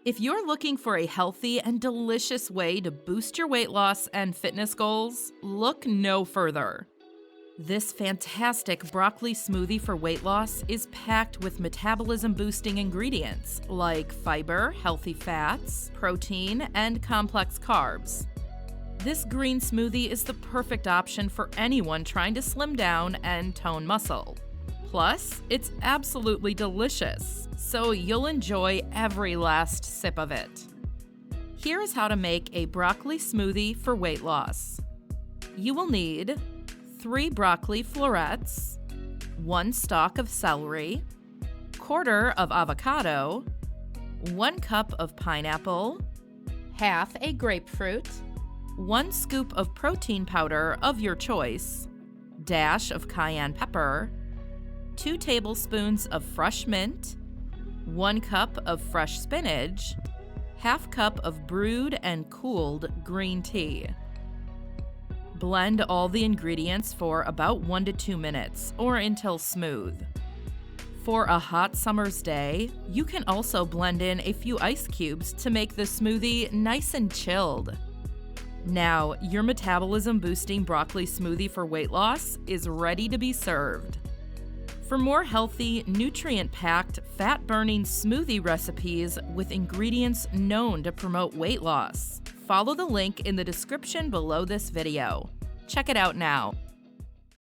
If you're looking for a healthy and delicious way to boost your weight loss and fitness goals, look no further. This fantastic broccoli smoothie for weight loss is packed with metabolism-boosting ingredients like fiber, healthy fats, protein, and complex carbs. This green smoothie is the perfect option for anyone trying to slim down and tone muscle. Plus, it's absolutely delicious, so you'll enjoy every last sip of it. Here is how to make a broccoli smoothie for weight loss. You will need 3 broccoli florets, 1 stalk of celery, 1/4 of avocado, 1 cup of pineapple, half a grapefruit, 1 scoop of protein powder of your choice, dash of cayenne pepper, 2 tablespoons of fresh mint, 1 cup of fresh spinach, half cup of brewed and cooled green tea. Blend all the ingredients for about 1 to 2 minutes or until smooth. For a hot summer's day, you can also blend in a few ice cubes to make the smoothie nice and chilled. Now, your metabolism-boosting broccoli smoothie for weight loss is ready to be served. For more healthy, nutrient-packed, fat-burning smoothie recipes with ingredients known to promote weight loss, follow the link in the description below this video. Check it out now.